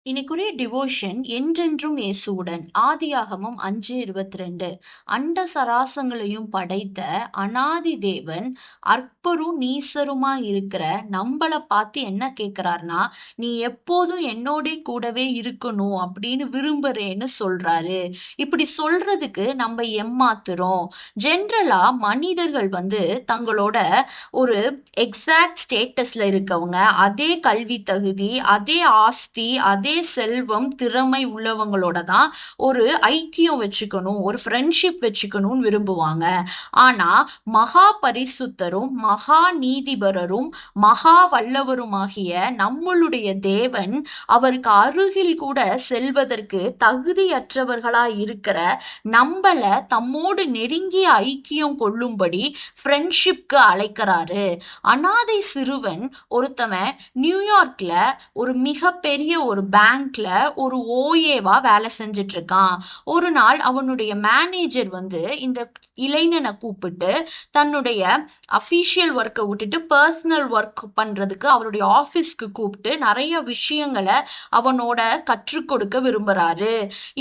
இன்னைக்குரிய devotion என்றென்றும் இயேசுவுடன். ஆதியாகமம் 5:22. அண்ட சராசங்களையும் படைத்த அனாதி தேவன் அற்பரும் நீசருமா இருக்கிற நம்மள பார்த்து என்ன கேட்கிறார்னா, நீ எப்போதும் என்னோட கூடவே இருக்கணும் அப்படின்னு விரும்புறேன்னு சொல்றாரு. இப்படி சொல்றதுக்கு நம்ம ஏமாத்துறோம். ஜென்ரலா மனிதர்கள் தங்களோட ஒரு எக்ஸாக்ட் ஸ்டேட்டஸ்ல இருக்கவங்க, அதே கல்வி தகுதி, அதே ஆஸ்தி, அதே செல்வம், திறமை உள்ளவங்களோட தான் ஒரு ஐக்கியம் வச்சுக்கணும், ஒரு ஃப்ரெண்ட்ஷிப் வச்சுக்கணும்னு விரும்புவாங்க. ஆனா மகா பரிசுத்தரும் மகா நீதிபரரும் மகா வல்லவருமாகிய நம்மளுடைய தேவன் அவருக்கு அருகில் கூட செல்வதற்கு தகுதியற்றவர்களா இருக்கிற நம்மள தம்மோடு நெருங்கிய ஐக்கியம் கொள்ளும்படி ஃப்ரெண்ட்ஷிப்க்கு அழைக்கிறாரு. அனாதை சிறுவன் ஒருத்தவன் நியூயார்க்ல ஒரு மிகப்பெரிய ஒரு பேங்க்ல ஒரு ஓஏவா வேலை செஞ்சுட்டு இருக்கான். ஒரு நாள் அவனுடைய மேனேஜர் இந்த இளைஞனை கூப்பிட்டு தன்னுடைய அஃபீஷியல் ஒர்க்கை விட்டுட்டு பர்சனல் ஒர்க் பண்றதுக்கு அவருடைய ஆஃபீஸ்க்கு கூப்பிட்டு நிறைய விஷயங்களை அவனோட கற்றுக் கொடுக்க விரும்புறாரு.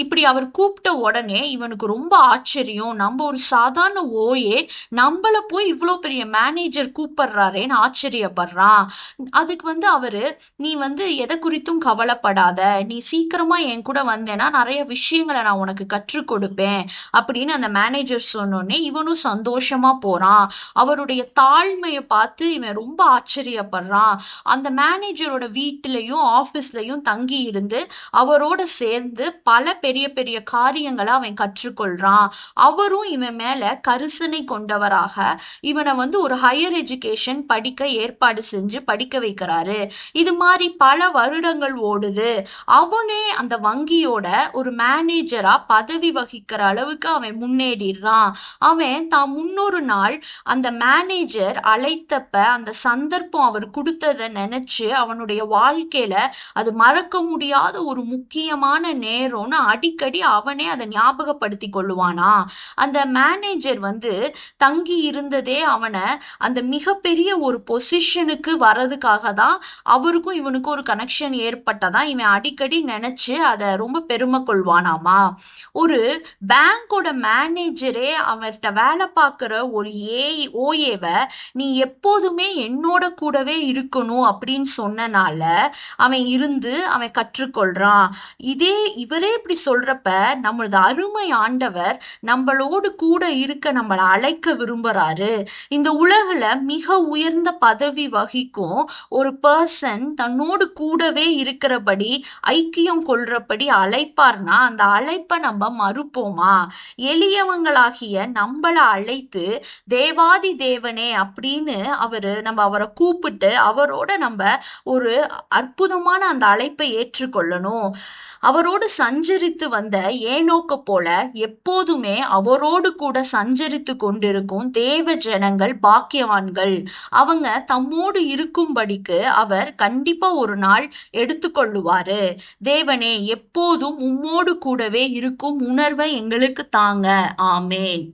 இப்படி அவர் கூப்பிட்ட உடனே இவனுக்கு ரொம்ப ஆச்சரியம். நம்ம ஒரு சாதாரண ஓஏ நம்மள போய் இவ்வளோ பெரிய மேனேஜர் கூப்பிடுறாரேன்னு ஆச்சரியப்படுறான். அதுக்கு அவரு, நீ எதை குறித்தும் கவலைப்படாத, நீ சீக்கிரமா என் கூட வந்தேன்னா நிறைய விஷயங்களை நான் உனக்கு கற்றுக் கொடுப்பேன் அப்படின்னு அந்த மேனேஜர் சொன்னோடனே இவனும் சந்தோஷமா போறான். அவருடைய தாழ்மையை பார்த்து இவன் ரொம்ப ஆச்சரியப்படுறான். அந்த மேனேஜரோட வீட்டிலையும் ஆபீஸ்லயும் தங்கி இருந்து அவரோட சேர்ந்து பல பெரிய பெரிய காரியங்களை அவன் கற்றுக்கொள்றான். அவரும் இவன் மேல கரிசனை கொண்டவராக இவனை ஒரு ஹையர் எஜுகேஷன் படிக்க ஏற்பாடு செஞ்சு படிக்க வைக்கிறாரு. இது மாதிரி பல வருடங்கள் ஓடுது. அவனே அந்த வங்கியோட ஒரு மேனேஜரா பதவி வகிக்கிற அளவுக்கு அவன் முன்னேறிடுறான். அவன் தான் முன்னொரு நாள் அந்த மேனேஜர் அழைத்தப்ப அந்த சந்தர்ப்பம் அவர் கொடுத்ததை நினைச்சு அவனுடைய வாழ்க்கையில அது மறக்க முடியாத ஒரு முக்கியமான நேரம்னு அடிக்கடி அவனே அதை ஞாபகப்படுத்தி கொள்ளுவானா. அந்த மேனேஜர் தங்கி இருந்ததே அவனை அந்த மிகப்பெரிய ஒரு பொசிஷனுக்கு வர்றதுக்காக தான். அவருக்கும் இவனுக்கும் ஒரு கனெக்ஷன் ஏற்பட்டதா இவன் அடிக்கடி நினைச்சு அதை ரொம்ப பெருமை கொள்வானாமா. ஒரு பேங்கோட மேனேஜரே அவர்கிட்ட வேலை பார்க்குற ஒரு ஓஏவை நீ எப்போதுமே என்னோட கூடவே இருக்கணும் அப்படின்னு சொன்னனால அவன் கற்றுக்கொள்றான். இவரே இப்படி சொல்றப்ப நம்மளது அருமை ஆண்டவர் நம்மளோடு கூட இருக்க நம்மளை அழைக்க விரும்புறாரு. இந்த உலகுல மிக உயர்ந்த பதவி வகிக்கும் ஒரு பர்சன் தன்னோடு கூடவே இருக்கிறபடி ஐக்கியம் கொள்றபடி அழைப்பார்னா அந்த அழைப்பை நம்ம மறுப்போமா? எளியவங்களாகிய நம்மளை அழைத்து தேவாதி தேவனே அப்படின்னு நம்ம அவரை கூப்பிட்டு அவரோட நம்ம ஒரு அற்புதமான அந்த அழைப்பை ஏற்றுக்கொள்ளணும். அவரோடு சஞ்சரித்து வந்த ஏனோக்க போல எப்போதுமே அவரோடு கூட சஞ்சரித்து கொண்டிருக்கும் தேவ ஜனங்கள் பாக்கியவான்கள். அவங்க தம்மோடு இருக்கும்படிக்கு அவர் கண்டிப்பா ஒரு நாள் எடுத்துக்கொள்ளுவாரு. தேவனே எப்போதும் உம்மோடு கூடவே இருக்கும் உணர்வை எங்களுக்கு தாங்க. ஆமேன்.